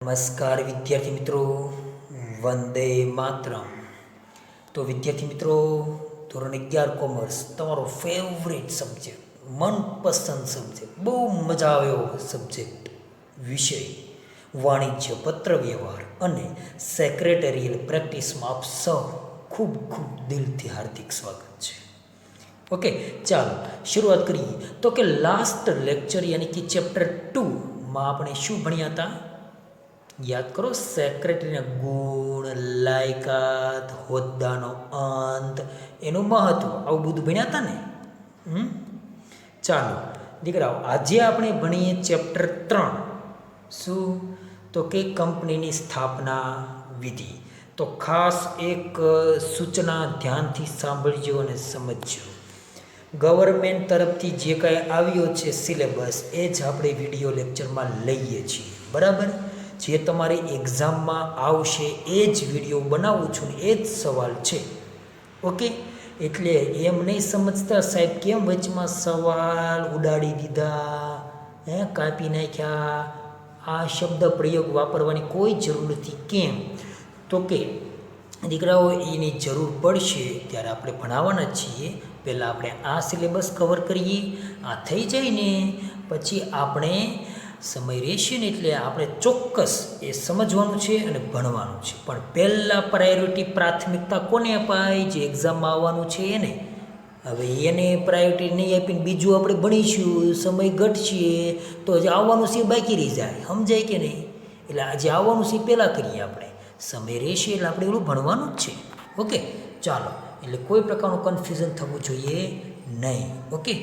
નમસ્કાર વિદ્યાર્થી મિત્રો, વંદે માતરમ. તો વિદ્યાર્થી મિત્રો, ધોરણ 11 કોમર્સ તમારો ફેવરેટ સબ્જેક્ટ, મનપસંદ સબ્જેક્ટ, બહુ મજા આવે એવો સબ્જેક્ટ વિષય વાણિજ્ય, પત્ર વ્યવહાર અને સેક્રેટરીયલ પ્રેક્ટિસમાં આપ સૌ ખૂબ ખૂબ દિલથી હાર્દિક સ્વાગત છે. ઓકે, ચાલો શરૂઆત કરીએ. તો કે લાસ્ટ લેક્ચર યાની કે ચેપ્ટર 2માં આપણે શું ભણ્યા હતા? યાદ કરો, સેક્રેટરીના ગુણ, લાયકાત, હોદ્દાનો અંત, એનું મહત્વ, આવું બધું ભણ્યા હતા ને. ચાલો દીકરાઓ, આજે આપણે ભણીએ ચેપ્ટર 3. શું? તો કે કંપનીની સ્થાપના વિધિ. તો ખાસ એક સૂચના ધ્યાનથી સાંભળજો અને સમજજો. ગવર્મેન્ટ તરફથી જે કાંઈ આવ્યો છે સિલેબસ, એ જ આપણે વિડીયો લેક્ચરમાં લઈએ છીએ, બરાબર? જે તમારી એક્ઝામમાં આવશે એ જ વિડીયો બનાવું છું ને એ જ સવાલ છે. ઓકે, એટલે એમ નહીં સમજતા સાહેબ કેમ વચમાં સવાલ ઉડાડી દીધા, કાપી નાખ્યા, આ શબ્દ પ્રયોગ વાપરવાની કોઈ જરૂર નથી. કેમ? તો કે દીકરાઓ, એની જરૂર પડશે ત્યારે આપણે ભણાવવાના છીએ. પહેલાં આપણે આ સિલેબસ કવર કરીએ, આ થઈ જાય ને પછી આપણે સમય રહેશે ને એટલે આપણે ચોક્કસ એ સમજવાનું છે અને ભણવાનું છે. પણ પહેલાં પ્રાયોરિટી, પ્રાથમિકતા કોને અપાય? જે એક્ઝામમાં આવવાનું છે એને. હવે એને પ્રાયોરિટી નહીં આપીને બીજું આપણે ભણીશું, સમય ઘટશે તો જે આવવાનું છે બાકી રહી જાય. સમજાય કે નહીં? એટલે આજે આવવાનું છે પહેલાં કરીએ આપણે. સમય રહેશે એટલે આપણે એવું ભણવાનું જ છે. ઓકે, ચાલો. એટલે કોઈ પ્રકારનું કન્ફ્યુઝન થવું જોઈએ નહીં. ઓકે,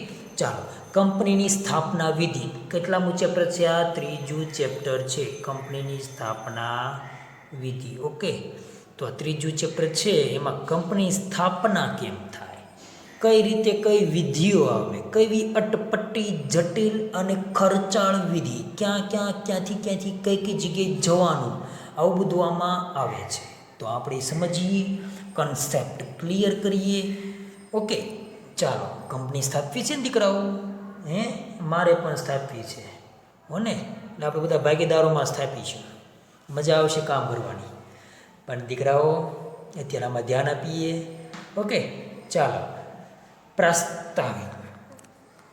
ચાલો. કંપનીની સ્થાપના વિધિ. કેટલામું ચેપ્ટર છે આ? 3જું ચેપ્ટર છે, કંપનીની સ્થાપના વિધિ. ઓકે, તો આ 3જું ચેપ્ટર છે. એમાં કંપની સ્થાપના કેમ થાય, કઈ રીતે કઈ વિધિઓ આવે, કઈ અટપટી, જટિલ અને ખર્ચાળ વિધિ, ક્યાંથી કઈ જગ્યાએ જવાનું, આવું બધું આમાં આવે છે. તો આપણે સમજીએ, કન્સેપ્ટ ક્લિયર કરીએ. ઓકે, ચાલો. કંપની સ્થાપવી છે ને દીકરાઓ? મારે પણ સ્થાપવી છે હોને. એટલે આપણે બધા ભાગીદારોમાં સ્થાપીશું, મજા આવશે કામ કરવાની. પણ દીકરાઓ અત્યારે આમાં ધ્યાન આપીએ. ઓકે, ચાલો. પ્રાસ્તાવિક.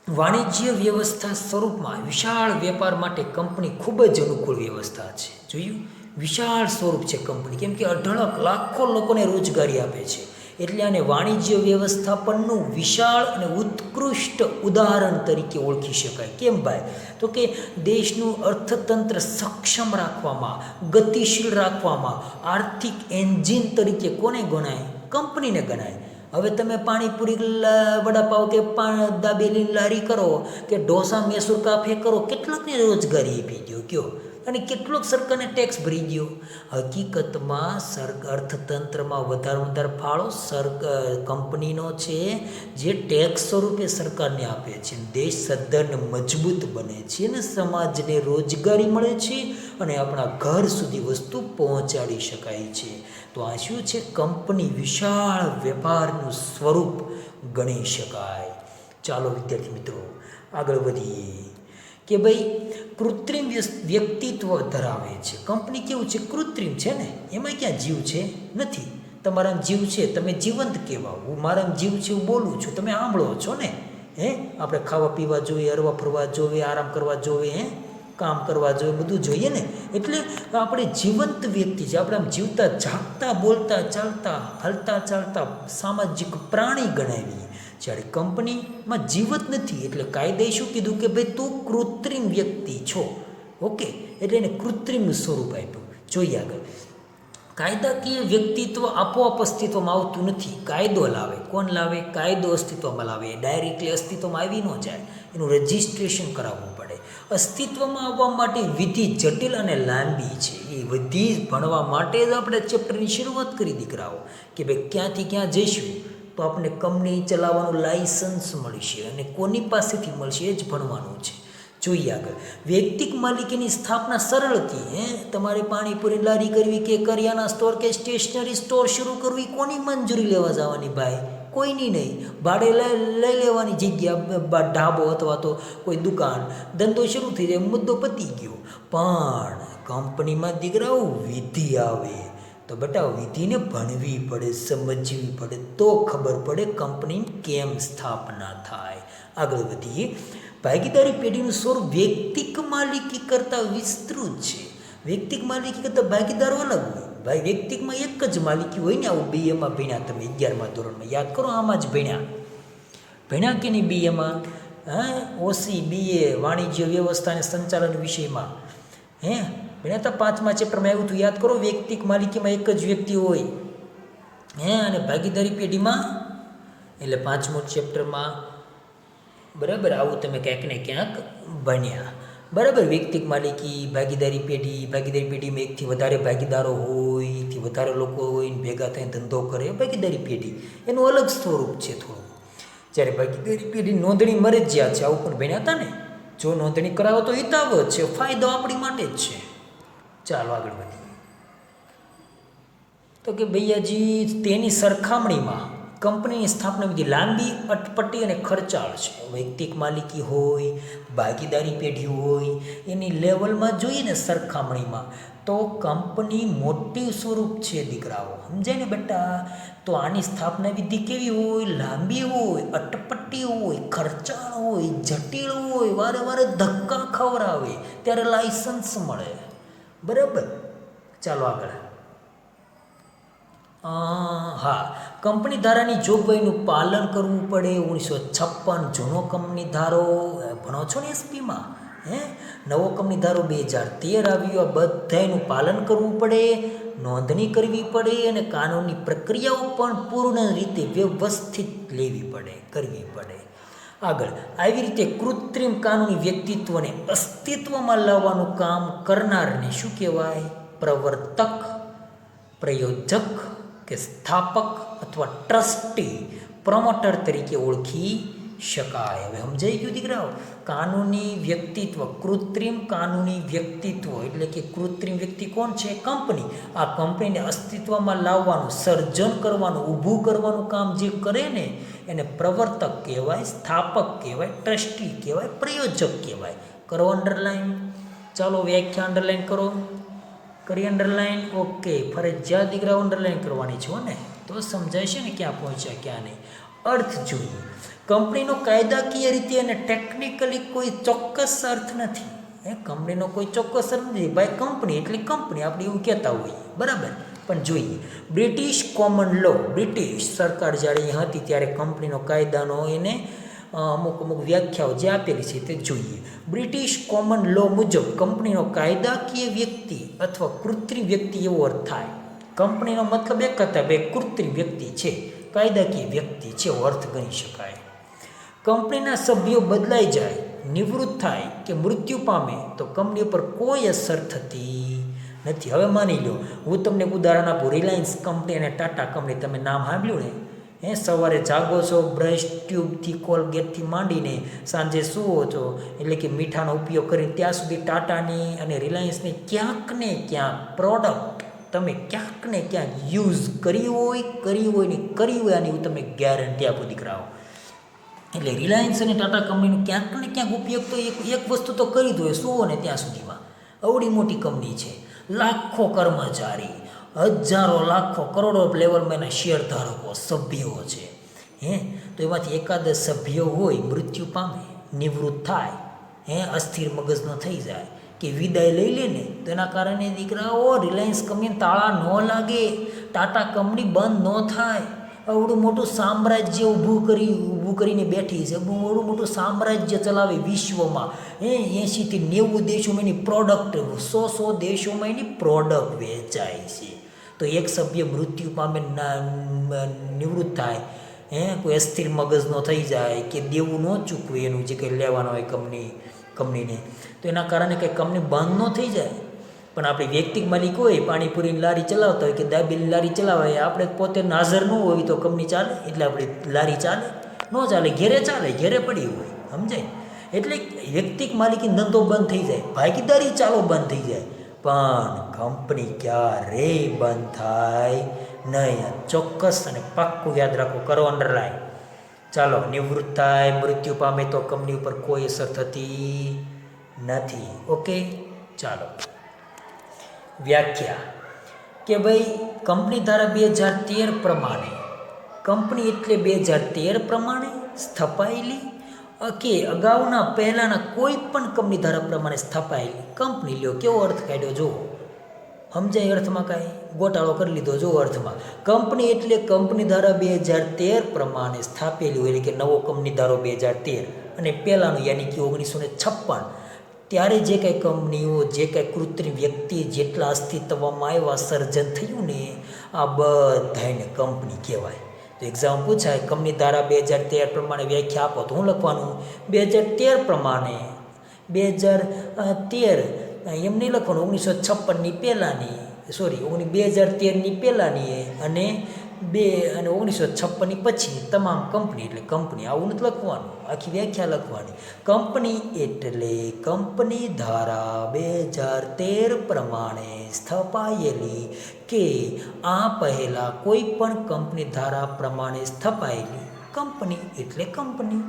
વાણિજ્ય વ્યવસ્થા સ્વરૂપમાં વિશાળ વેપાર માટે કંપની ખૂબ જ અનુકૂળ વ્યવસ્થા છે. જોયું? વિશાળ સ્વરૂપ છે કંપની, કેમ કે અઢળક લાખો લોકોને રોજગારી આપે છે. એટલે આને વાણિજ્ય વ્યવસ્થાપનનું વિશાળ અને ઉત્કૃષ્ટ ઉદાહરણ તરીકે ઓળખી શકાય. કેમ ભાઈ? તો કે દેશનું અર્થતંત્ર સક્ષમ રાખવામાં, ગતિશીલ રાખવામાં આર્થિક એન્જિન તરીકે કોને ગણાય? કંપનીને ગણાય. હવે તમે પાણીપુરી, વડાપાવ કે દાબેલી લારી કરો કે ઢોસા મૈસૂર કાફે કરો, કેટલાકને રોજગારી આપી દો કયો, અને કેટલોક સરકારને ટેક્સ ભરી દો. હકીકતમાં અર્થતંત્રમાં વધારે ફાળો કંપનીનો છે, જે ટેક્સ સ્વરૂપે સરકારને આપે છે. દેશ સદ્ધર મજબૂત બને છે અને સમાજને રોજગારી મળે છે અને આપણા ઘર સુધી વસ્તુ પહોંચાડી શકાય છે. તો આ શું છે? કંપની વિશાળ વેપારનું સ્વરૂપ ગણી શકાય. ચાલો વિદ્યાર્થી મિત્રો, આગળ વધીએ. કે ભાઈ કૃત્રિમ વ્યક્તિત્વ ધરાવે છે કંપની. કેવું છે? કૃત્રિમ છે ને, એમાં ક્યાં જીવ છે? નથી. તમારામાં જીવ છે, તમે જીવંત કહેવાઓ. હું મારામાં જીવ છે, હું બોલું છું, તમે સાંભળો છો ને. આપણે ખાવા પીવા જોઈએ, હરવા ફરવા જોઈએ, આરામ કરવા જોઈએ, કામ કરવા જોઈએ, બધું જોઈએ ને. એટલે આપણે જીવંત વ્યક્તિ છે. આપણે આમ જીવતા, જાગતા, બોલતા, ચાલતા, હલતા ચાલતા સામાજિક પ્રાણી ગણાવીએ. જ્યારે કંપનીમાં જીવત નથી, એટલે કાયદાએ શું કીધું કે ભાઈ તું કૃત્રિમ વ્યક્તિ છો. ઓકે, એટલે એને કૃત્રિમ સ્વરૂપ આપ્યું. જોઈએ આગળ. કાયદાકીય વ્યક્તિત્વ આપોઆપ અસ્તિત્વમાં આવતું નથી, કાયદો લાવે. કોણ લાવે? કાયદો અસ્તિત્વમાં લાવે. ડાયરેક્ટલી અસ્તિત્વમાં આવી ન જાય, એનું રજિસ્ટ્રેશન કરાવવું પડે. અસ્તિત્વમાં આવવા માટે વિધિ જટિલ અને લાંબી છે. એ વિધિ ભણવા માટે જ આપણે ચેપ્ટરની શરૂઆત કરી દીકરાઓ, કે ભાઈ ક્યાંથી ક્યાં જઈશું તો આપણે કંપની ચલાવવાનું લાઇસન્સ મળશે અને કોની પાસેથી મળશે એ જ ભણવાનું છે. જોઈએ આગળ. વૈયક્તિક માલિકીની સ્થાપના સરળ હતી. તમારે પાણીપુરી લારી કરવી કે કરિયાના સ્ટોર કે સ્ટેશનરી સ્ટોર શરૂ કરવી, કોની મંજૂરી લેવા જવાની ભાઈ? કોઈની નહીં. ભાડે લઈ લેવાની જગ્યા, ઢાબો અથવા તો કોઈ દુકાન, ધંધો શરૂ થઈ જાય, મુદ્દો પતી ગયો. પણ કંપનીમાં દીકરાઓ વિધિ આવે તો બેટા વિધિને ભણવી પડે, સમજવી પડે, તો ખબર પડે કંપની કેમ સ્થાપના થાય. આગળ વધીએ. ભાગીદારી પેઢીનું સ્વરૂપ વ્યક્તિક માલિકી કરતાં વિસ્તૃત છે. વ્યક્તિક માલિકી કરતાં ભાગીદારો અલગ હોય. ભાઈ વ્યક્તિકમાં એક જ માલિકી હોય ને. આવું બીએમાં ભણ્યા તમે, 11મા ધોરણમાં યાદ કરો, આમાં જ ભણ્યા કે નહીં બીએમાં? ઓસી બીએ વાણિજ્ય વ્યવસ્થા અને સંચાલન વિષયમાં ભણ્યા હતા. 5મા ચેપ્ટરમાં આવ્યું હતું, યાદ કરો. વ્યક્તિક માલિકીમાં એક જ વ્યક્તિ હોય અને ભાગીદારી પેઢીમાં એટલે 5મું ચેપ્ટરમાં બરાબર આવું તમે ક્યાંક ને ક્યાંક ભણ્યા. બરાબર. વ્યક્તિક માલિકી, ભાગીદારી પેઢીમાં એકથી વધારે ભાગીદારો હોય, એકથી વધારે લોકો હોય ને ભેગા થઈને ધંધો કરે, ભાગીદારી પેઢી એનું અલગ સ્વરૂપ છે થોડું. જ્યારે ભાગીદારી પેઢી નોંધણી મરજિયાત છે, આવું પણ ભણ્યા હતા ને. જો નોંધણી કરાવો તો હિતાવ જ છે, ફાયદો આપણી માટે જ છે. ચાલો આગળ વધીએ. તો કે ભૈયાજી તેની સરખામણીમાં કંપનીની સ્થાપના વિધિ લાંબી, અટપટી અને ખર્ચાળ છે. વૈયક્તિક માલિકી હોય, ભાગીદારી પેઢી હોય, એની લેવલમાં જોઈએ ને સરખામણીમાં તો કંપની મોટી સ્વરૂપ છે દીકરાઓ. સમજાય ને બેટા? તો આની સ્થાપના વિધિ કેવી હોય? લાંબી હોય, અટપટી હોય, ખર્ચાળ હોય, જટિલ હોય, વારે વારે ધક્કા ખવડાવે ત્યારે લાયસન્સ મળે. બરાબર. ચાલો આગળ. હા, કંપની ધારાની જોગવાઈનું પાલન કરવું પડે. 1956 જૂનો કંપની ધારો ભણો છો ને એસપીમાં. નવો કંપની ધારો 2013 આવ્યો. આ બધાનું પાલન કરવું પડે, નોંધણી કરવી પડે અને કાનૂની પ્રક્રિયાઓ પણ પૂર્ણ રીતે વ્યવસ્થિત કરવી પડે. આગળ. આવી રીતે કૃત્રિમ કાનૂની વ્યક્તિત્વને અસ્તિત્વમાં લાવવાનું કામ કરનારને શું કહેવાય? પ્રવર્તક, પ્રયોજક કે સ્થાપક અથવા ટ્રસ્ટી, પ્રમોટર તરીકે ઓળખી શકાય. હવે સમજાઈ ગયું દીકરાઓ? કાનૂની વ્યક્તિત્વ, કૃત્રિમ કાનૂની વ્યક્તિત્વ એટલે કે કૃત્રિમ વ્યક્તિ કોણ છે? કંપની. આ કંપનીને અસ્તિત્વમાં લાવવાનું, સર્જન કરવાનું, ઊભું કરવાનું કામ જે કરે ને એને પ્રવર્તક કહેવાય, સ્થાપક કહેવાય, ટ્રસ્ટી કહેવાય, પ્રયોજક કહેવાય. કરો અંડરલાઈન. ચાલો વ્યાખ્યા અંડરલાઈન કરો. કરી અંડરલાઈન? ઓકે. ફરજિયાત દીકરાઓ અંડરલાઈન કરવાની છે ને, તો સમજાય છે ને ક્યાં પહોંચ્યા ક્યાં નહીં. અર્થ જોઈએ. કંપનીનો કાયદાકીય રીતે અને ટેકનિકલી કોઈ ચોક્કસ અર્થ નથી. કંપનીનો કોઈ ચોક્કસ અર્થ નથી. ભાઈ કંપની એટલે કંપની, આપણે એવું કહેતા હોઈએ. બરાબર. પણ જોઈએ. બ્રિટિશ કોમન લો, બ્રિટિશ સરકાર જ્યારે અહીં હતી ત્યારે કંપનીનો કાયદાનો એને અમુક વ્યાખ્યાઓ જે આપેલી છે તે જોઈએ. બ્રિટિશ કોમન લો મુજબ કંપનીનો કાયદાકીય વ્યક્તિ અથવા કૃત્રિમ વ્યક્તિ એવો અર્થ થાય. કંપનીનો મતલબ એક હતા, બે કૃત્રિમ વ્યક્તિ છે, કાયદાકીય વ્યક્તિ છે એવો અર્થ ગણી શકાય. કંપનીના સભ્યો બદલાઈ જાય, નિવૃત્ત થાય કે મૃત્યુ પામે તો કંપની ઉપર કોઈ અસર થતી નથી. હવે માની લો હું તમને એક ઉદાહરણ આપું. રિલાયન્સ કંપની અને ટાટા કંપની, તમે નામ સાંભળ્યું ને? સવારે જાગો છો, બ્રશ ટ્યુબથી, કોલગેટથી માંડીને સાંજે સૂવો છો, એટલે કે મીઠાનો ઉપયોગ કરીને ત્યાં સુધી ટાટાની અને રિલાયન્સની ક્યાંક ને ક્યાંક પ્રોડક્ટ તમે ક્યાંક ને ક્યાંક યુઝ કરી હોય આની હું તમને ગેરંટી આપું દીકરાઓ. એટલે રિલાયન્સ અને ટાટા કંપનીનો ક્યાંક ને ક્યાંક ઉપયોગ તો એક વસ્તુ તો કરી જ હોય, સૂવો ને ત્યાં સુધીમાં. અવડી મોટી કંપની છે, લાખો કર્મચારી, હજારો લાખો કરોડો લેવલમાં એના શેર ધારકો, સભ્યો છે. તો એમાંથી એકાદ સભ્ય હોય મૃત્યુ પામે, નિવૃત્ત થાય, અસ્થિર મગજનો થઈ જાય કે વિદાય લઈ લે ને, તો એના કારણે દીકરાઓ રિલાયન્સ કંપની તાળા ન લાગે, ટાટા કંપની બંધ ન થાય. અવડું મોટું સામ્રાજ્ય ઊભું કરીને બેઠી છે, અવડું મોટું સામ્રાજ્ય ચલાવે વિશ્વમાં. 80થી 90 દેશોમાં એની પ્રોડક્ટ, 100 દેશોમાં એની પ્રોડક્ટ વેચાય છે. તો એક સભ્ય મૃત્યુ પામે, નિવૃત્ત થાય, કોઈ અસ્થિર મગજનો થઈ જાય કે દેવું ન ચૂકવે એનું જે કંઈ લેવાનું હોય કંપનીને, તો એના કારણે કંઈ કંપની બંધ ન થઈ જાય. પણ આપણી વ્યક્તિક માલિક હોય, પાણીપુરીની લારી ચલાવતા હોય કે દાબેલી લારી ચલાવે, આપણે પોતે હાજર ન હોય તો કંપની ચાલે? એટલે આપણી લારી ચાલે? ન ચાલે. ઘેરે પડી હોય. સમજાય? એટલે વ્યક્તિક માલિકી ધંધો બંધ થઈ જાય, ભાગીદારી ચાલો બંધ થઈ જાય, પણ કંપની ક્યારેય બંધ થાય નહીં. ચોક્કસ અને પાક્કું યાદ રાખો, કરો અંડરલાઈન. ચાલો, નિવૃત્ત થાય, મૃત્યુ પામે તો કંપની ઉપર કોઈ અસર થતી નથી. ઓકે, ચાલો. વ્યાખ્યા કે ભાઈ કંપની ધારા 2013 પ્રમાણે, કંપની એટલે 2013 પ્રમાણે સ્થપાયેલી કે અગાઉના પહેલાંના કોઈ પણ કંપની ધારા પ્રમાણે સ્થપાયેલી કંપની. લ્યો કેવો અર્થ કાઢ્યો જુઓ, સમજાય અર્થમાં કાંઈ ગોટાળો કરી લીધો જો અર્થમાં. કંપની એટલે કંપની ધારા 2013 પ્રમાણે સ્થાપેલી હોય, એટલે કે નવો કંપની ધારો 2013 અને પહેલાંનું યાની કે 1956 ત્યારે જે કાંઈ કંપનીઓ, જે કાંઈ કૃત્રિમ વ્યક્તિ જેટલા અસ્તિત્વમાં આવ્યા, સર્જન થયું ને, આ બધાને કંપની કહેવાય. તો એક્ઝામ પૂછાય કંપની ધારા 2013 પ્રમાણે વ્યાખ્યા આપો, તો હું લખવાનું 2013 પ્રમાણે, 2013 એમ નહીં લખવાનું, 1956ની પહેલાંની, સોરી 2013ની પહેલાંની અને 1956ની પછીની તમામ કંપની એટલે કંપની, આવું નથી લખવાનું, આખી વ્યાખ્યા લખવાની. કંપની એટલે કંપની ધારા 2013 પ્રમાણે સ્થપાયેલી કે આ પહેલાં કોઈ પણ કંપની ધારા પ્રમાણે સ્થપાયેલી કંપની એટલે કંપની.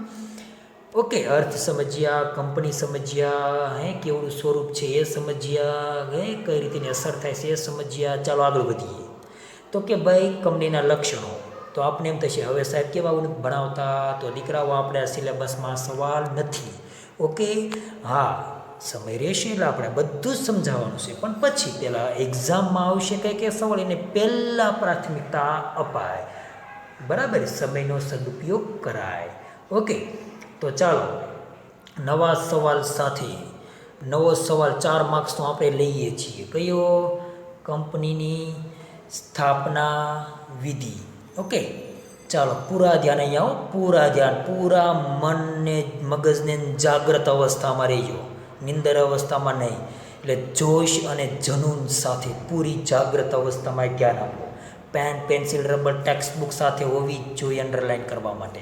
ઓકે, અર્થ સમજ્યા, કંપની સમજ્યા, કેવડું સ્વરૂપ છે એ સમજ્યા, કઈ રીતેની અસર થાય છે એ સમજ્યા. ચાલો આગળ વધીએ. તો કે ભાઈ કંપનીના લક્ષણો, તો આપણે એમ થશે હવે સાહેબ કેવા ભણાવતા, તો દીકરાઓ આપણે આ સિલેબસમાં સવાલ નથી. ઓકે, હા સમય રહેશે એટલે આપણે બધું જ સમજાવવાનું છે, પણ પછી પહેલાં એક્ઝામમાં આવશે કંઈ કે સવાલ એને પહેલાં પ્રાથમિકતા અપાય, બરાબર, સમયનો સદુપયોગ કરાય. ઓકે, તો ચાલો નવા સવાલ સાથે. નવો સવાલ 4 માર્ક્સનો આપણે લઈએ છીએ. કયો? કંપનીની સ્થાપના વિધિ. ઓકે, ચાલો પૂરા ધ્યાન અહીંયા આવો, પૂરા ધ્યાન, પૂરા મનને મગજને જાગ્રત અવસ્થામાં રહેજો, નિંદર અવસ્થામાં નહીં. એટલે જોશ અને જનૂન સાથે પૂરી જાગ્રત અવસ્થામાં ધ્યાન આપો. Pen, pencil, rubber, text book સાથે હોવી જ જોઈએ અંડરલાઇન કરવા માટે.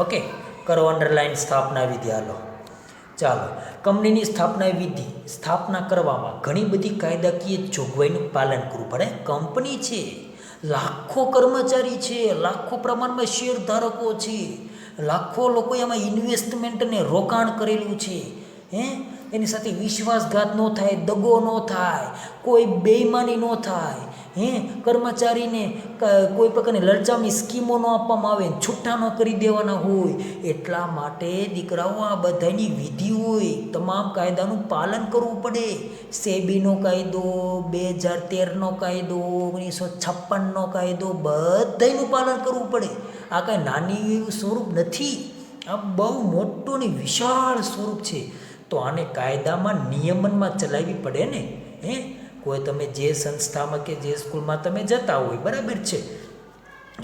ઓકે, કરો અંડરલાઇન સ્થાપના વિધિ. હાલો ચાલો, કંપનીની સ્થાપના વિધિ. સ્થાપના કરવામાં ઘણી બધી કાયદાકીય જોગવાઈનું પાલન કરવું પડે. કંપની છે, લાખો કર્મચારી છે, લાખો પ્રમાણમાં શેર ધારકો છે, લાખો લોકો એમાં ઇન્વેસ્ટમેન્ટ અને રોકાણ કરેલું છે. એની સાથે વિશ્વાસઘાત ન થાય, દગો ન થાય, કોઈ બેઈમાની ન થાય, કર્મચારીને કોઈ પ્રકારની લલચામની સ્કીમો ન આપવામાં આવે, છૂટા ન કરી દેવાના હોય. એટલા માટે દીકરાઓ આ બધાની વિધિ હોય, તમામ કાયદાનું પાલન કરવું પડે. સેબીનો કાયદો, 2013નો કાયદો, 1956નો કાયદો, બધાનું પાલન કરવું પડે. આ કાંઈ નાની એવું સ્વરૂપ નથી, આ બહુ મોટું ને વિશાળ સ્વરૂપ છે. તો આને કાયદામાં, નિયમનમાં ચલાવવી પડે ને. કોઈ તમે જે સંસ્થામાં કે જે સ્કૂલમાં તમે જતા હોય, બરાબર છે,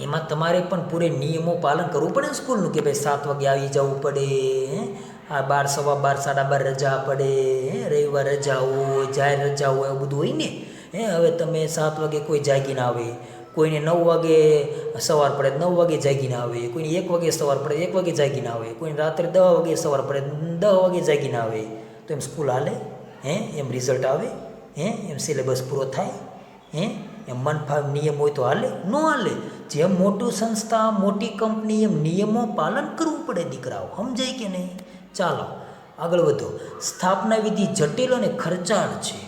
એમાં તમારે પણ પૂરે નિયમો પાલન કરવું પડે સ્કૂલનું, કે ભાઈ 7 વાગે આવી જવું પડે, આ 12, 12:15, 12:30 રજા પડે, રવિવાર રજા હોય, જાહેર રજા હોય, એવું બધું હોય ને. હવે તમે 7 વાગે કોઈ જાગીને આવે, કોઈને 9 વાગે સવાર પડે 9 વાગે જાગીને આવે, કોઈને 1 વાગે સવાર પડે 1 વાગે જાગીને આવે, કોઈને રાત્રે 10 વાગે સવાર પડે 10 વાગે જાગીને આવે. તો એમ સ્કૂલ હાલે? એમ રિઝલ્ટ આવે? એમ સિલેબસ પૂરો થાય? એમ મનફાવ નિયમ હોય તો હાલે? ન હાલે. જેમ મોટું સંસ્થા, મોટી કંપની, એમ નિયમો પાલન કરવું પડે દીકરાઓ. સમજાય કે નહીં? ચાલો આગળ વધો. સ્થાપના વિધિ જટિલ અને ખર્ચાળ છે.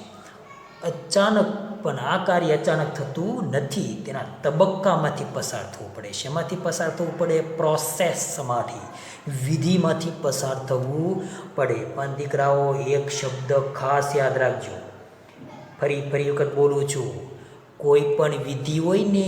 અચાનક પણ આ કાર્ય અચાનક થતું નથી, તેના તબક્કામાંથી પસાર થવું પડે. શેમાંથી પસાર થવું પડે? પ્રોસેસમાંથી, વિધિમાંથી પસાર થવું પડે. પણ દીકરાઓ એક શબ્દ ખાસ યાદ રાખજો, ફરી વખત બોલું છું, કોઈ પણ વિધિ હોય ને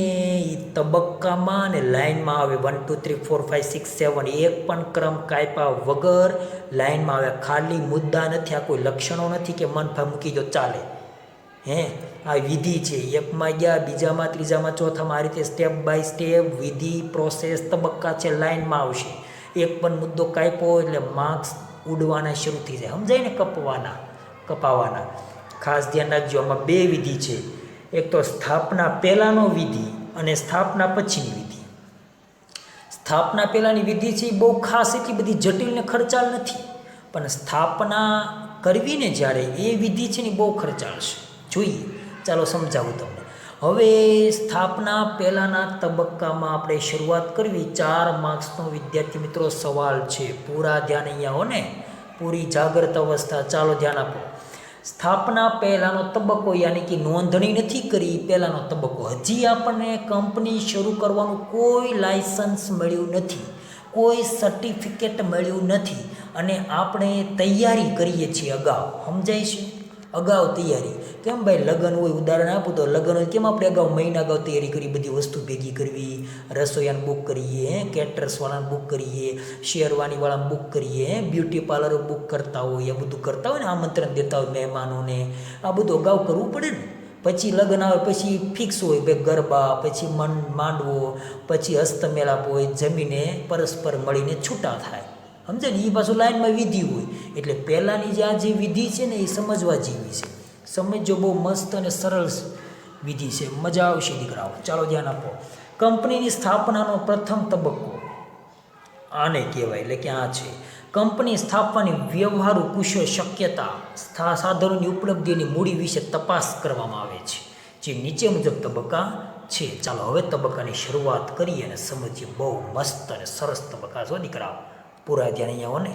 એ તબક્કામાં અને લાઇનમાં આવે. 1 2 3 4 5 6 7 એક પણ ક્રમ કાપ્યા વગર લાઇનમાં આવે. ખાલી મુદ્દા નથી, આ કોઈ લક્ષણો નથી કે મનફા મૂકી દો ચાલે. આ વિધિ છે. એકમાં ગયા, બીજામાં, ત્રીજામાં, ચોથામાં, આ રીતે સ્ટેપ બાય સ્ટેપ વિધિ, પ્રોસેસ, તબક્કા છે, લાઇનમાં આવશે. એક પણ મુદ્દો કાપ્યો એટલે માર્ક્સ ઉડવાના શરૂ થઈ જાય. સમજાય ને? કપાવાના. ખાસ ધ્યાન રાખજો, આમાં 2 વિધિ છે. એક તો સ્થાપના પહેલાંનો વિધિ અને સ્થાપના પછીની વિધિ. સ્થાપના પહેલાંની વિધિ છે એ બહુ ખાસ એટલી બધી જટિલ ને ખર્ચાળ નથી, પણ સ્થાપના કરવી ને જ્યારે એ વિધિ છે ને બહુ ખર્ચાળ છે. જોઈએ, ચાલો સમજાવું તમને. હવે સ્થાપના પહેલાંના તબક્કામાં આપણે શરૂઆત કરવી. 4 માર્ક્સનો વિદ્યાર્થી મિત્રો સવાલ છે. પૂરા ધ્યાન અહીંયા હો ને, પૂરી જાગ્રત અવસ્થા. ચાલો ધ્યાન આપો. સ્થાપના પહેલાંનો તબક્કો યાની કે નોંધણી નથી કરી પહેલાંનો તબક્કો. હજી આપણને કંપની શરૂ કરવાનું કોઈ લાયસન્સ મળ્યું નથી, કોઈ સર્ટિફિકેટ મળ્યું નથી, અને આપણે તૈયારી કરીએ છીએ અગાઉ. સમજાય છે? અગાઉ તૈયારી. કેમ ભાઈ, લગ્ન હોય, ઉદાહરણ આપું તો લગ્ન હોય, કેમ આપણે અગાઉ મહિના અગાઉ તૈયારી કરી, બધી વસ્તુ ભેગી કરવી, રસોઈયાને બુક કરીએ, કેટરર્સવાળાને બુક કરીએ, શેરવાનીવાળાને બુક કરીએ, બ્યુટી પાર્લર બુક કરતા હોય, આ બધું કરતા હોય ને, આમંત્રણ દેતા હોય મહેમાનોને, આ બધું અગાઉ કરવું પડે ને. પછી લગ્ન આવે પછી ફિક્સ હોય ભાઈ ગરબા, પછી માંડવો, પછી હસ્તમેળાપ હોય, જમીને પરસ્પર મળીને છૂટા થાય. સમજે ને? એ પાછું લાઈનમાં વિધિ હોય. એટલે પહેલાંની જે આ જે વિધિ છે ને એ સમજવા જેવી છે. સમજો, બહુ મસ્ત અને સરળ વિધિ છે, મજા આવશે દીકરાઓ. ચાલો ધ્યાન આપો. કંપનીની સ્થાપનાનો પ્રથમ તબક્કો આને કહેવાય. એટલે કે આ છે કંપની સ્થાપવાની વ્યવહારુ કુશળ શક્યતા, સાધનોની ઉપલબ્ધિની મૂડી વિશે તપાસ કરવામાં આવે છે, જે નીચે મુજબ તબક્કા છે. ચાલો હવે તબક્કાની શરૂઆત કરીએ અને સમજીએ. બહુ મસ્ત અને સરસ તબક્કા છો દીકરાઓ. પૂરા ધ્યાન અહીંયા હો ને,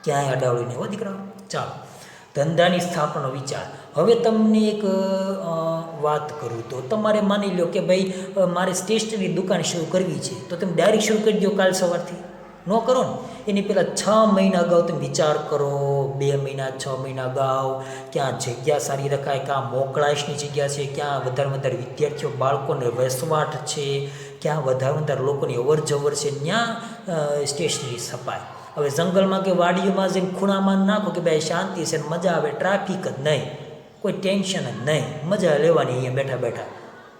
ક્યાંય અડાવડીને હો દીકરાઓ. ચાલો, ધંધાની સ્થાપનાનો વિચાર. હવે તમને એક વાત કરું તો તમારે માની લો કે ભાઈ મારે સ્ટેશનરી દુકાન શરૂ કરવી છે, તો તમે ડાયરેક્ટ શરૂ કરી દો કાલ સવારથી. ન કરો ને, એની પહેલાં 6 મહિના અગાઉ તમે વિચાર કરો. 2 મહિના 6 મહિના અગાઉ ક્યાં જગ્યા સારી રખાય, ક્યાં મોકળાશની જગ્યા છે, ક્યાં વધારે વિદ્યાર્થીઓ બાળકોને વસવાટ છે, ક્યાં વધારે લોકોની અવર જવર છે, ત્યાં સ્ટેશનરી છપાય. હવે જંગલમાં કે વાડીઓમાં જઈને ખૂણામાં નાખો કે ભાઈ શાંતિ છે, મજા આવે, ટ્રાફિક જ નહીં, કોઈ ટેન્શન જ નહીં, મજા લેવાની અહીંયા બેઠા બેઠા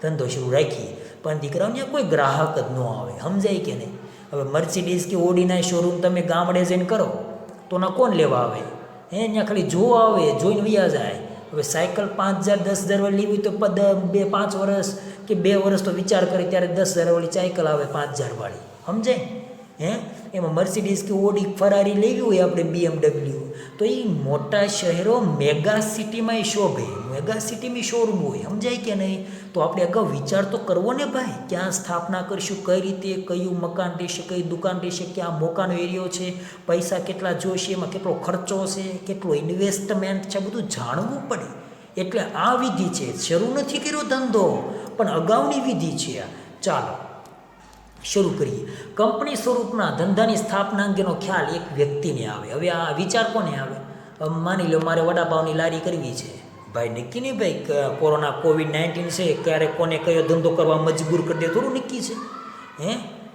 ધંધો શરૂ રાખીએ. પણ દીકરાઓને કોઈ ગ્રાહક જ ન આવે. સમજાય કે નહીં? હવે મર્સિડીઝ કે ઓડીના શોરૂમ તમે ગામડે જઈને કરો તો ના કોણ લેવા આવે? ત્યાં ખાલી જોવા આવે, જોઈને વયા જાય. હવે સાયકલ 5,000 10,000 વાળી લેવી તો 5 વર્ષ કે 2 વર્ષ તો વિચાર કરે ત્યારે 10,000 વાળી સાયકલ આવે, 5,000 વાળી. સમજાય? એમાં મર્સિડીઝ કે ઓડી ફરારી લેવી હોય આપણે BMW, તો એ મોટા શહેરો મેગા સિટીમાં એ શોભે, મેગા સિટીમાં શોરૂમ હોય. સમજાય કે નહીં? તો આપણે અગાઉ વિચાર તો કરવો ને ભાઈ, ક્યાં સ્થાપના કરીશું, કઈ રીતે, કયું મકાન રહેશે, કઈ દુકાન રહેશે, ક્યાં મોકાનો એરિયો છે, પૈસા કેટલા જોઈશે, એમાં કેટલો ખર્ચો છે, કેટલો ઇન્વેસ્ટમેન્ટ છે, બધું જાણવું પડે. એટલે આ વિધિ છે. શરૂ નથી કર્યો ધંધો, પણ અગાઉની વિધિ છે આ. ચાલો શરૂ કરીએ. કંપની સ્વરૂપના ધંધાની સ્થાપના અંગેનો ખ્યાલ એક વ્યક્તિને આવે. હવે આ વિચાર કોને આવે? માની લો મારે વડાપાવની લારી કરવી છે. ભાઈ નક્કી નહીં ભાઈ, COVID-19 છે, ક્યારે કોને કયો ધંધો કરવા મજબૂર કરી દે, થોડું નક્કી છે?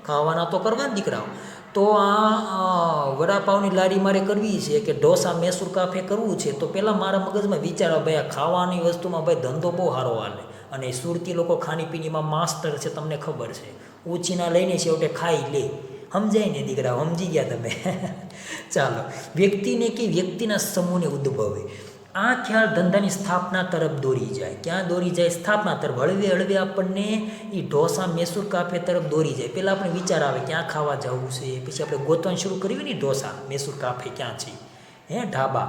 ખાવાના તો કરવા જ દીકરાઓ. તો આ વડાપાવની લારી મારે કરવી છે કે ઢોસા મૈસૂર કાફે કરવું છે, તો પહેલાં મારા મગજમાં વિચાર આવે ભાઈ આ ખાવાની વસ્તુમાં ભાઈ ધંધો બહુ સારો હાલે, અને સુરતી લોકો ખાણીપીણીમાં માસ્ટર છે, તમને ખબર છે, ઓછીના લઈને છેવટે ખાઈ લે. સમજાય ને દીકરા? સમજી ગયા તમે? ચાલો, વ્યક્તિને કે વ્યક્તિના સમૂહને ઉદ્ભવે. આ ખ્યાલ ધંધાની સ્થાપના તરફ દોરી જાય. ક્યાં દોરી જાય? સ્થાપના તરફ. હળવે હળવે આપણને એ ઢોસા મૈસૂર કાફે તરફ દોરી જાય. પહેલાં આપણે વિચાર આવે ક્યાં ખાવા જવું છે, પછી આપણે ગોતવાનું શરૂ કર્યું ને ઢોસા મૈસૂર કાફે ક્યાં છે, ઢાબા,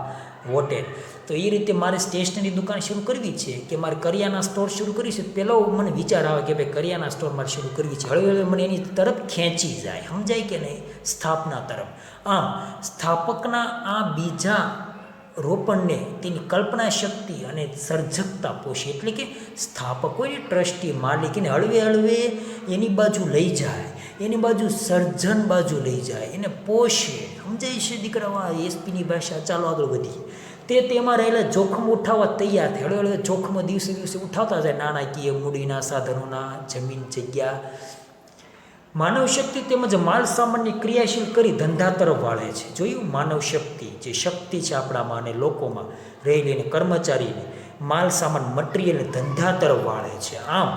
હોટેલ. તો એ રીતે મારે સ્ટેશનરી દુકાન શરૂ કરવી છે કે મારે કરિયાના સ્ટોર શરૂ કરવી છે, પહેલો મને વિચાર આવે કે ભાઈ કરિયાના સ્ટોર મારે શરૂ કરવી છે. હળવે હળવે મને એની તરફ ખેંચી જાય. સમજાય કે નહીં? સ્થાપના તરફ. આમ સ્થાપકના આ બીજા રોપણને તેની કલ્પના શક્તિ અને સર્જકતા પોષે. એટલે કે સ્થાપક હોય ને, ટ્રસ્ટી, માલિક, એને હળવે હળવે એની બાજુ લઈ જાય, એની બાજુ સર્જન બાજુ લઈ જાય, એને પોષે. સમજાય છે દીકરાઓ? એસપીની ભાષા. ચાલો આગળ વધીએ. તેમાં રહેલા જોખમ ઉઠાવવા તૈયાર થાય. હળવે હળવે જોખમો દિવસે દિવસે ઉઠાવતા જાય, નાણાકીય મૂડીના, સાધનોના, જમીન, જગ્યા, માનવ શક્તિ તેમજ માલ સામાનની ક્રિયાશીલ કરી ધંધા તરફ વાળે છે. જોયું? માનવ શક્તિ, જે શક્તિ છે આપણામાં અને લોકોમાં રહેલી, અને કર્મચારીને, માલ સામાન, મટીરિયલને ધંધા તરફ વાળે છે. આમ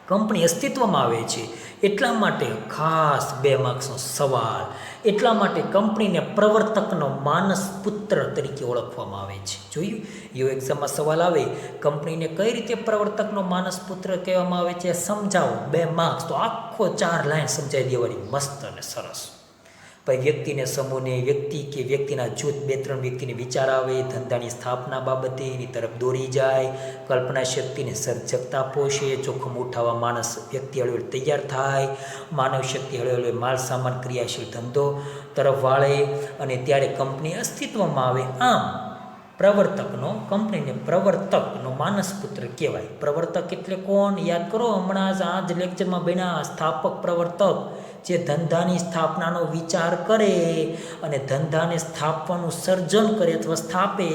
કંપની અસ્તિત્વમાં આવે છે એટલા માટે ખાસ 2 માર્ક્સનો સવાલ. એટલા માટે કંપનીને પ્રવર્તકનો માનસ પુત્ર તરીકે ઓળખવામાં આવે છે. જોયું? એવો એક્ઝામમાં સવાલ આવે, કંપનીને કઈ રીતે પ્રવર્તકનો માનસ પુત્ર કહેવામાં આવે છે, સમજાવો. 2 માર્ક્સ તો આખો 4 લાઈન સમજાવી દેવાની, મસ્ત અને સરસ. પછી વ્યક્તિને સમૂહને વ્યક્તિ કે વ્યક્તિના જૂથ 2-3 વ્યક્તિને વિચાર આવે, ધંધાની સ્થાપના બાબતે એની તરફ દોરી જાય, કલ્પના શક્તિને સર્જકતા પોષે, જોખમ ઉઠાવવા માણસ વ્યક્તિ હળવે તૈયાર થાય, માનવ શક્તિ હળવે માલ સામાન ક્રિયાશીલ ધંધો તરફ વાળે અને ત્યારે કંપની અસ્તિત્વમાં આવે. આમ પ્રવર્તકનો કંપનીને પ્રવર્તકનો માનસ પુત્ર કહેવાય. પ્રવર્તક એટલે કોણ? યાદ કરો, હમણાં જ લેક્ચરમાં બન્યા. સ્થાપક પ્રવર્તક જે ધંધાની સ્થાપનાનો વિચાર કરે અને ધંધાને સ્થાપવાનું સર્જન કરે અથવા સ્થાપે,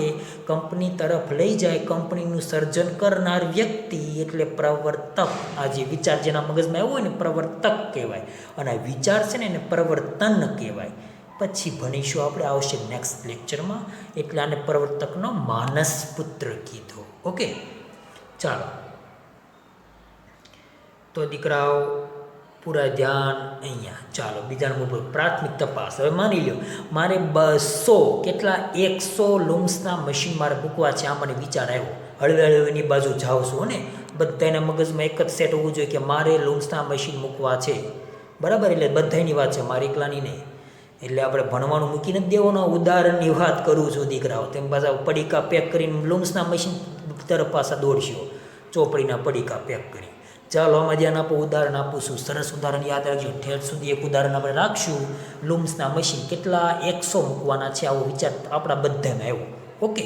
કંપની તરફ લઈ જાય, કંપનીનું સર્જન કરનાર વ્યક્તિ એટલે પ્રવર્તક. આ જે વિચાર જેના મગજમાં આવ્યો હોય ને પ્રવર્તક કહેવાય, અને આ વિચાર છે ને એને પ્રવર્તન કહેવાય. પછી ભણીશું આપણે, આવશે નેક્સ્ટ લેક્ચરમાં. એટલે આને પ્રવર્તકનો માનસ પુત્ર કીધો. ઓકે, ચાલો તો દીકરાઓ પૂરા ધ્યાન અહીંયા. ચાલો બીજા નંબર પર પ્રાથમિક તપાસ. હવે માની લો મારે 200 કેટલા 100 લૂમ્સના મશીન મારે મૂકવા છે. આ મને વિચાર આવ્યો, હળવે હળવેની બાજુ જાઉં છું ને, બધાના મગજમાં એક જ સેટ હોવું જોઈએ કે મારે લૂમ્સના મશીન મૂકવા છે. બરાબર, એટલે બધાની વાત છે, મારી એકલાની નહીં. એટલે આપણે ભણવાનું મૂકી નથી દેવાનો. ઉદાહરણની વાત કરું છું દીકરાઓ. તેમ પાછા પડીકા પેક કરીને લૂમ્સના મશીન તરફ પાછા દોડશો, ચોપડીના પડીકા પેક કરી. ચાલો આમાં ધ્યાન આપો, ઉદાહરણ આપું છું. સરસ ઉદાહરણ યાદ રાખજો. ઠેઠ સુધી એક ઉદાહરણ આપણે રાખશું. લૂમ્સના મશીન કેટલા 100 મૂકવાના છે, આવો વિચાર આપણા બધાને આવ્યો. ઓકે,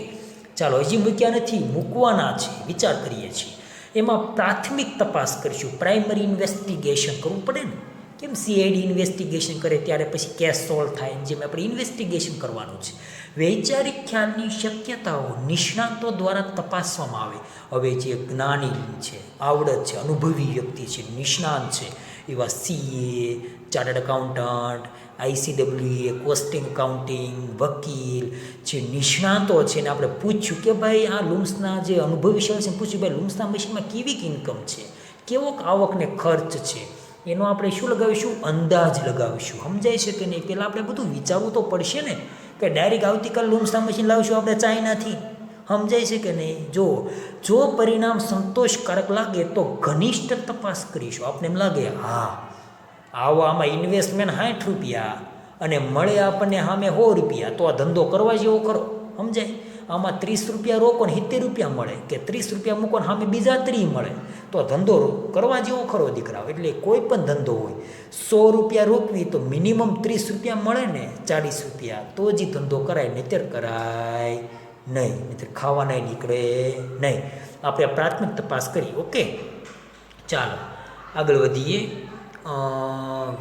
ચાલો હજી મૂક્યા નથી, મૂકવાના છે, વિચાર કરીએ છીએ. એમાં પ્રાથમિક તપાસ કરીશું. પ્રાઇમરી ઇન્વેસ્ટિગેશન કરવું પડે ને. કેમ સીઆઈડી ઇન્વેસ્ટિગેશન કરે ત્યારે પછી કેસ સોલ્વ થાય, જેમ આપણે ઇન્વેસ્ટિગેશન કરવાનું છે. વૈચારિક ખ્યાલની શક્યતાઓ નિષ્ણાતો દ્વારા તપાસવામાં આવે. હવે જે જ્ઞાની છે, આવડત છે, અનુભવી વ્યક્તિ છે, નિષ્ણાંત છે, એવા CA, chartered accountant, ICWA, costing accounting, વકીલ જે નિષ્ણાતો છે ને આપણે પૂછ્યું કે ભાઈ આ લૂમ્સના જે અનુભવી છે પૂછ્યું ભાઈ લૂમ્સના મશીનમાં કેવી ઇન્કમ છે, કેવોક આવકને ખર્ચ છે, એનો આપણે શું લગાવીશું? અંદાજ લગાવીશું. સમજાય છે કે નહીં? પહેલાં આપણે બધું વિચારવું તો પડશે ને, કે ડાયરેક્ટ આવતીકાલ લૂમ્સના મશીન લાવીશું આપણે ચાઇનાથી. સમજાય છે કે નહીં? જો પરિણામ સંતોષકારક લાગે તો ઘનિષ્ઠ તપાસ કરીશું. આપણે એમ લાગે હા આમાં ઇન્વેસ્ટમેન્ટ 60 રૂપિયા અને મળે આપણને સામે 100 રૂપિયા, તો આ ધંધો કરવા જેવો કરો. સમજાય? આમાં 30 રૂપિયા રોકો ને 70 રૂપિયા મળે, કે 30 રૂપિયા મૂકો ને સામે બીજા 30 મળે, તો ધંધો કરવા જેવો ખરો દીકરાઓ. એટલે કોઈ પણ ધંધો હોય 100 રૂપિયા રોકવી તો મિનિમમ 30 રૂપિયા મળે ને 40 રૂપિયા, તો જ ધંધો કરાય, નહીતર કરાય નહીં, નહીતર ખાવાના નીકળે નહીં. આપણે પ્રાથમિક તપાસ કરી. ઓકે, ચાલો આગળ વધીએ.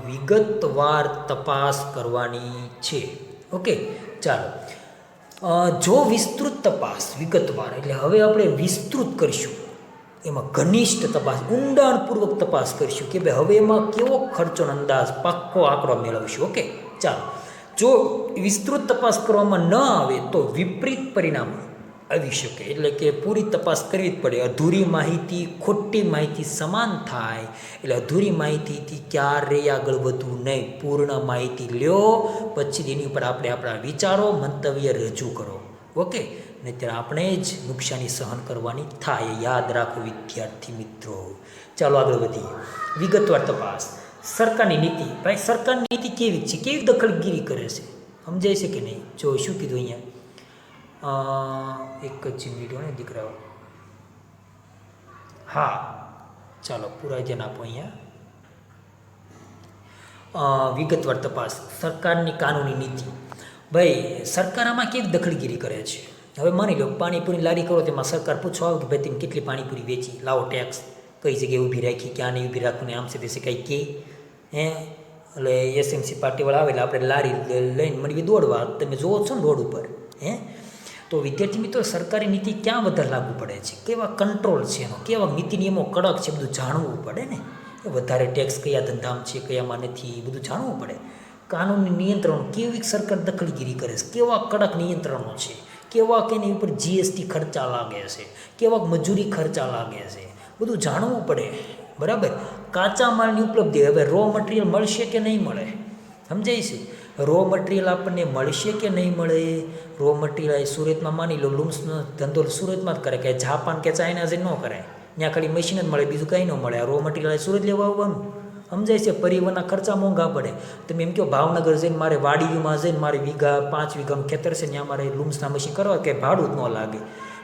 વિગતવાર તપાસ કરવાની છે. ઓકે, ચાલો. જો વિસ્તૃત તપાસ, વિગતવાર એટલે હવે આપણે વિસ્તૃત કરીશું. એમાં ઘનિષ્ઠ તપાસ, ઊંડાણપૂર્વક તપાસ કરીશું કે ભાઈ હવે એમાં કેવો ખર્ચોનો અંદાજ, પાક્કો આંકડો મેળવશું. ઓકે, ચાલો. જો વિસ્તૃત તપાસ કરવામાં ન આવે તો વિપરીત પરિણામ આવી શકે. એટલે કે પૂરી તપાસ કરવી જ પડે. અધૂરી માહિતી, ખોટી માહિતી સમાન થાય. એટલે અધૂરી માહિતીથી ક્યારેય આગળ વધવું નહીં. પૂર્ણ માહિતી લ્યો, પછી એની ઉપર આપણે આપણા વિચારો, મંતવ્ય રજૂ કરો. ઓકે, નહીંતર આપણે જ નુકસાની સહન કરવાની થાય. યાદ રાખો વિદ્યાર્થી મિત્રો. ચાલો આગળ વધીએ. વિગતવાર તપાસ. સરકારની નીતિ. ભાઈ સરકારની નીતિ કેવી છે, કેવી દખલગીરી કરે છે, સમજાય છે કે નહીં? જો શું કીધું અહીંયા, એક જ મિનિટ ને દીકરાઓ. હા, ચાલો પૂરા ધ્યાન આપો અહીંયા. વિગતવાર તપાસ. સરકારની કાનૂની નીતિ. ભાઈ સરકાર આમાં કેવી દખલગીરી કરે છે? હવે માની લો પાણીપુરી લારી કરો, તેમાં સરકાર પૂછવા આવે કે ભાઈ તમે કેટલી પાણીપુરી વેચી, લાવો ટેક્સ, કઈ જગ્યાએ ઊભી રાખી, ક્યાં નહીં ઊભી રાખવું, ને આમ છે તે કંઈ કે એટલે એસએમસી પાર્ટીવાળા આવે એટલે આપણે લારી લઈને મળી દોડવા. તમે જોવો છો ને રોડ ઉપર. તો વિદ્યાર્થી મિત્રો સરકારી નીતિ ક્યાં વધારે લાગુ પડે છે, કેવા કંટ્રોલ છે એનો, કેવા નીતિ નિયમો કડક છે, બધું જાણવું પડે ને. વધારે ટેક્સ કયા ધંધામાં છે, કયામાં નથી, બધું જાણવું પડે. કાનૂની નિયંત્રણો, કેવી સરકાર દખલગીરી કરે છે, કેવા કડક નિયંત્રણો છે, કેવા કે એની ઉપર જીએસટી ખર્ચા લાગે છે, કેવા મજૂરી ખર્ચા લાગે છે, બધું જાણવું પડે. બરાબર. કાચા માલની ઉપલબ્ધિ. હવે રો મટીરિયલ મળશે કે નહીં મળે, સમજાય છે? રો મટીરિયલ આપણને મળશે કે નહીં મળે? રો મટીરિયલ સુરતમાં માની લો લૂમ્સનો ધંધો સુરતમાં જ કરે, કે જાપાન કે ચાઇના જે ન કરે, ત્યાં ખાલી મશીન જ મળે, બીજું કંઈ ન મળે. રો મટીરિયલ સુરત લેવા આવવાનું, સમજાય છે? પરિવહનના ખર્ચા મોંઘા પડે. તમે એમ કહો ભાવનગર જઈને મારે વાડીમાં જઈને મારે 5 વીઘાનું ખેતર છે ત્યાં મારે લૂમ્સના મશીન કરવા કે ભાડું જ ન લાગે.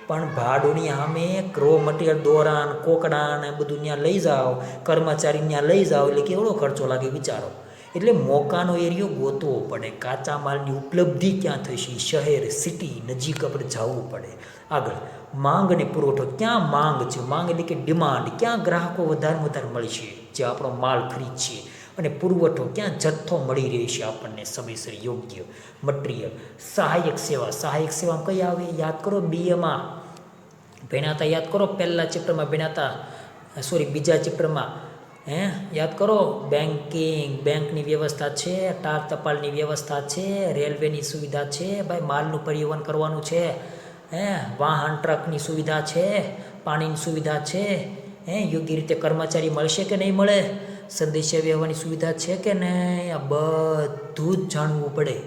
પણ ભાડુંની સામે રો મટીરિયલ દોરાન કોકડાને બધું ત્યાં લઈ જાઓ, કર્મચારી ત્યાં લઈ જાઓ એટલે કેવડો ખર્ચો લાગે વિચારો. એટલે મોકાનો એરિયો ગોતવો પડે. કાચા માલની ઉપલબ્ધિ ક્યાં થશે? શહેર સિટી નજીક આપણે જવું પડે. આગળ માંગ અને પુરવઠો. ક્યાં માંગ છે? માંગ એટલે કે ડિમાન્ડ. ક્યાં ગ્રાહકો વધારે મળશે જે આપણો માલ ખરીદશે? અને પુરવઠો ક્યાં જથ્થો મળી રહેશે આપણને સમયસર યોગ્ય મટીરિયલ. સહાયક સેવા. સહાયક સેવા કઈ આવે? યાદ કરો, બીએમાં ભણ્યા હતા, યાદ કરો, પહેલા ચેપ્ટરમાં ભણ્યા હતા, બીજા ચેપ્ટરમાં યાદ કરો. બેંકની વ્યવસ્થા છે, ટાર ટપાલની વ્યવસ્થા છે, રેલવેની સુવિધા છે, ભાઈ માલનું પરિવહન કરવાનું છે, વાહન ટ્રકની સુવિધા છે, પાણીની સુવિધા છે, યોગ્ય રીતે કર્મચારી મળશે કે નહીં મળે, સંદેશા વ્યવહારની સુવિધા છે કે નહીં, આ બધું જ જાણવું પડે.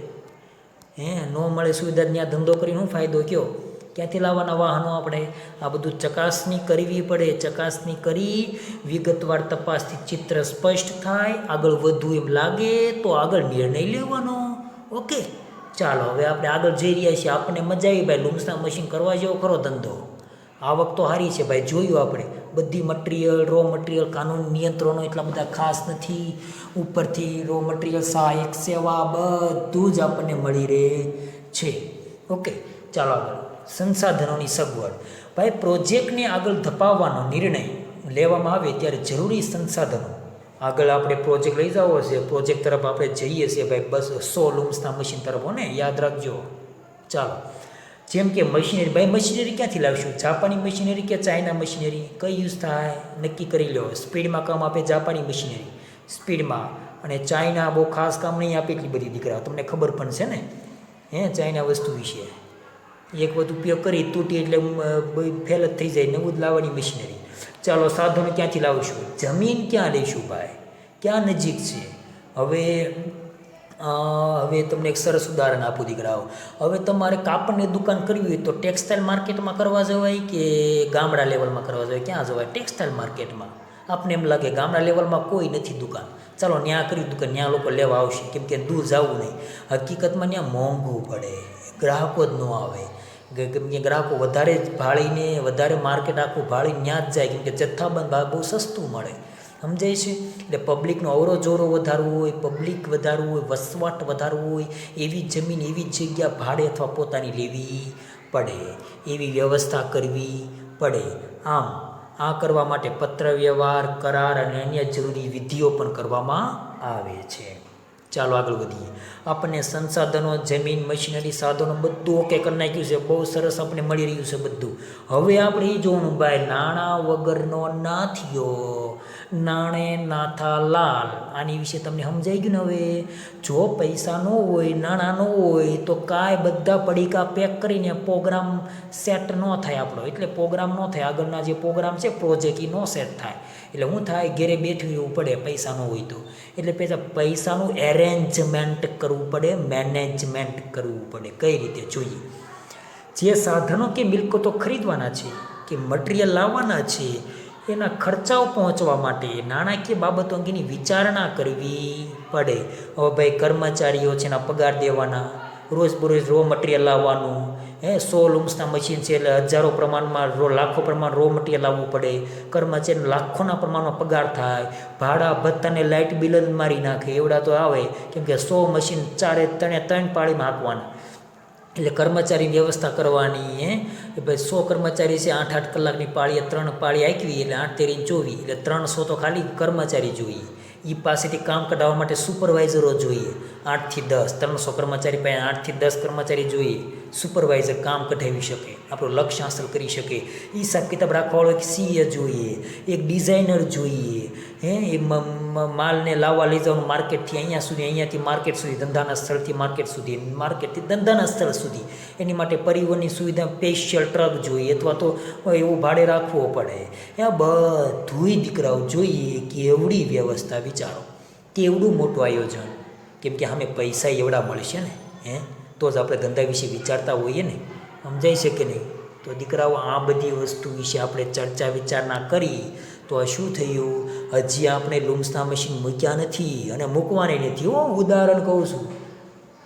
ન મળે સુવિધા, ત્યાં ધંધો કરીને શું ફાયદો કયો? ક્યાંથી લાવવાના વાહનો આપણે? આ બધું ચકાસણી કરવી પડે. ચકાસણી કરી વિગતવાર તપાસથી ચિત્ર સ્પષ્ટ થાય. આગળ વધવું એમ લાગે તો આગળ નિર્ણય લેવાનો. ઓકે, ચાલો હવે આપણે આગળ જઈ રહ્યા છીએ. આપણને મજા આવી ભાઈ, લૂમ્સના મશીન કરવા જેવો ખરો ધંધો. આવક તો સારી છે ભાઈ, જોયું આપણે. બધી મટીરિયલ, રો મટીરિયલ, કાનૂન નિયંત્રણો એટલા બધા ખાસ નથી. ઉપરથી રો મટીરિયલ, સહાયક સેવા બધું જ આપણને મળી રહે છે. ઓકે, ચાલો આગળ. સંસાધનોની સગવડ. ભાઈ પ્રોજેક્ટને આગળ ધપાવવાનો નિર્ણય લેવામાં આવે ત્યારે જરૂરી સંસાધનો. આગળ આપણે પ્રોજેક્ટ લઈ જવો છે, પ્રોજેક્ટ તરફ આપણે જઈએ છીએ ભાઈ, બસ 100 લૂમ્સના મશીન તરફ, ને યાદ રાખજો. ચાલો, જેમ કે મશીનરી. ભાઈ મશીનરી ક્યાંથી લાવશું? જાપાની મશીનરી કે ચાઇના મશીનરી? કઈ યુઝ થાય નક્કી કરી લો. સ્પીડમાં કામ આપે જાપાની મશીનરી, સ્પીડમાં. અને ચાઇના બહુ ખાસ કામ નહીં આપે એટલી બધી દીકરા, તમને ખબર પણ છે ને ચાઇના વસ્તુ વિશે. એક વખત ઉપયોગ કરી તૂટી એટલે ફેલ જ થઈ જાય, નવું જ લાવવાની મશીનરી. ચાલો, સાધનો ક્યાંથી લાવશું? જમીન ક્યાં લઈશું ભાઈ? ક્યાં નજીક છે? હવે તમને એક સરસ ઉદાહરણ આપું દીકરાઓ. હવે તમારે કાપડની દુકાન કરવી હોય તો ટેક્સટાઇલ માર્કેટમાં કરવા જવાય કે ગામડા લેવલમાં કરવા જવાય? ક્યાં જવાય? ટેક્સટાઇલ માર્કેટમાં. આપને એમ લાગે ગામડા લેવલમાં કોઈ નથી દુકાન, ચાલો ત્યાં કરી દુકાન, ત્યાં લોકો લેવા આવશે, કેમ કે દૂર જવું નહીં. હકીકતમાં ત્યાં મોંઘું પડે, ગ્રાહકો જ ન આવે. કેમ કે ગ્રાહકો વધારે ભાળીને, વધારે માર્કેટ આખું ભાળીને ત્યાં જ જાય, કેમ કે જથ્થાબંધ ભાવ બહુ સસ્તું મળે. સમજાય છે? એટલે પબ્લિકનો અવરો જોરો વધારવો હોય, પબ્લિક વધારવું હોય, વસવાટ વધારવું હોય, એવી જમીન, એવી જગ્યા ભાડે અથવા પોતાની લેવી પડે, એવી વ્યવસ્થા કરવી પડે. આમ આ કરવા માટે પત્ર વ્યવહાર, કરાર અને અન્ય જરૂરી વિધિઓ પણ કરવામાં આવે છે. ચાલો આગળ વધીએ. આપણને સંસાધનો, જમીન, મશીનરી, સાધનો બધું ઓકે કરી નાખ્યું છે, બહુ સરસ આપણને મળી રહ્યું છે બધું. હવે આપણે એ જોવાનું ભાઈ, નાણાં વગરનો નાથિયો, નાણે નાથા લાલ. આની વિશે તમને સમજાઈ ગયું ને? હવે જો પૈસા ન હોય, નાણાં ન હોય તો કાંઈ બધા પડીકા પેક કરીને પ્રોગ્રામ સેટ ન થાય આપણો. એટલે પ્રોગ્રામ ન થાય, આગળના જે પ્રોગ્રામ છે પ્રોજેક્ટ એ ન સેટ થાય. એટલે શું થાય? ઘેરે બેઠું રહેવું પડે પૈસા ન હોય તો. એટલે પૈસાનું એરેન્જમેન્ટ કરવું પડે, મેનેજમેન્ટ કરવું પડે. કઈ રીતે જોઈએ? જે સાધનો કે મિલકતો ખરીદવાના છે કે મટીરિયલ લાવવાના છે, એના ખર્ચાઓ પહોંચવા માટે નાણાકીય બાબતો અંગેની વિચારણા કરવી પડે. હવે ભાઈ કર્મચારીઓ છે, એના પગાર દેવાના, રોજબરોજ રો મટીરિયલ લાવવાનું. 100 લૂમ્સના મશીન છે એટલે હજારો પ્રમાણમાં, લાખો પ્રમાણ રો મટીરિયલ લાવવું પડે. કર્મચારીને લાખોના પ્રમાણમાં પગાર થાય. ભાડા ભથ્થાને લાઇટ બિલ જ મારી નાખે એવડા તો આવે, કેમ કે 100 મશીન ત્રણ પાળીમાં હાંકવાના. એટલે કર્મચારી વ્યવસ્થા કરવાની. ભાઈ 100 કર્મચારી છે, 8-8 કલાકની પાળીએ 3 પાળી હાંકવી એટલે 8 તેરી 24, એટલે 300 તો ખાલી કર્મચારી જોઈએ. એ પાસેથી કામ કઢાવવા માટે સુપરવાઇઝરો જોઈએ 8 થી 10. 300 કર્મચારી પાસે 8 થી 10 કર્મચારી જોઈએ. સુપરવાઇઝર કામ કઢાવી શકે, આપણું લક્ષ્ય હાંસલ કરી શકે. હિસાબ કિતાબ રાખવાવાળો એક સીએ જોઈએ, એક ડિઝાઇનર જોઈએ. એ માલને લાવવા લઈ જવાનું માર્કેટથી અહીંયા સુધી, અહીંયાથી માર્કેટ સુધી, ધંધાના સ્થળથી માર્કેટ સુધી, માર્કેટથી ધંધાના સ્થળ સુધી. એની માટે પરિવહનની સુવિધા, સ્પેશિયલ ટ્રક જોઈએ અથવા તો એવું ભાડે રાખવો પડે. આ બધુંય દીકરાઓ જોઈએ કે એવડી વ્યવસ્થા. વિચારો કેવડું મોટું આયોજન. કેમ કે અમે પૈસા એવડા મળશે ને, તો જ આપણે ધંધા વિશે વિચારતા હોઈએ ને. સમજાય છે કે નહીં? તો દીકરાઓ આ બધી વસ્તુ વિશે આપણે ચર્ચા વિચારણા કરી તો આ શું થયું? હજી આપણે લૂમ્સના મશીન મૂક્યા નથી અને મૂકવાની નથી. ઉદાહરણ કહું છું,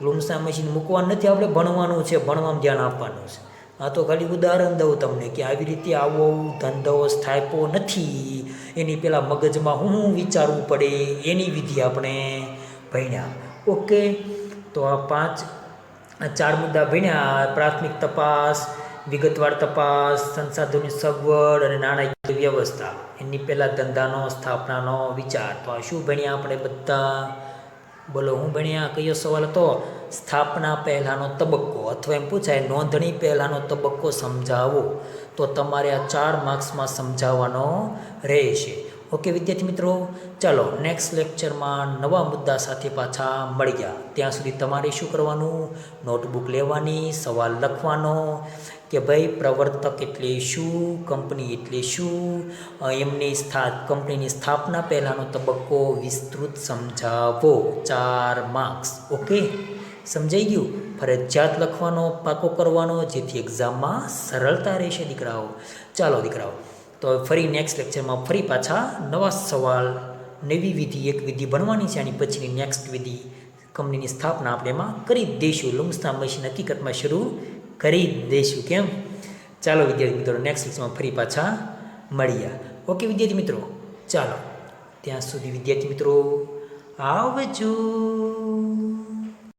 લૂમ્સના મશીન મૂકવાનું નથી, આપણે ભણવાનું છે, ભણવામાં ધ્યાન આપવાનું છે. આ તો ખાલી ઉદાહરણ દઉં તમને કે આવી રીતે આવો ધંધો સ્થાપ્યો નથી, એની પહેલાં મગજમાં હું વિચારવું પડે એની વિધિ આપણે ભણ્યા. ઓકે, તો આ 4 મુદ્દા ભણ્યા: પ્રાથમિક તપાસ, વિગતવાર તપાસ, સંસાધનોની સગવડ અને નાણાકીય વ્યવસ્થા. એની પહેલાં ધંધાનો સ્થાપનાનો વિચાર. તો આ શું ભણ્યા આપણે બધા? બોલો, હું ભણ્યા? કયો સવાલ હતો? સ્થાપના પહેલાંનો તબક્કો, અથવા એમ પૂછાય નોંધણી પહેલાંનો તબક્કો સમજાવો. તો તમારે આ 4 માર્ક્સમાં સમજાવવાનો રહેશે. ઓકે વિદ્યાર્થી મિત્રો, ચાલો નેક્સ્ટ લેક્ચરમાં નવા મુદ્દા સાથે પાછા મળી ગયા. ત્યાં સુધી તમારે શું કરવાનું? નોટબુક લેવાની, સવાલ લખવાનો કે ભાઈ પ્રવર્તક એટલે શું, કંપની એટલે શું, કંપનીની સ્થાપના પહેલાંનો તબક્કો વિસ્તૃત સમજાવો. 4 માર્ક્સ. ઓકે, સમજાઈ ગયું? ફરજિયાત લખવાનો, પાકો કરવાનો, જેથી એક્ઝામમાં સરળતા રહેશે દીકરાઓ. ચાલો દીકરાઓ, તો ફરી નેક્સ્ટ લેક્ચરમાં ફરી પાછા નવા સવાલ, નવી વિધિ, એક વિધિ ભણવાની છે. આની પછીની નેક્સ્ટ વિધિ કંપનીની સ્થાપના આપણે એમાં કરી દઈશું. લૂમ્સના મશીન હકીકતમાં શરૂ કરી દઈશું. કેમ? ચાલો વિદ્યાર્થી મિત્રો, નેક્સ્ટ લેક્ચરમાં ફરી પાછા મળ્યા. ઓકે વિદ્યાર્થી મિત્રો, ચાલો ત્યાં સુધી વિદ્યાર્થી મિત્રો આવજો.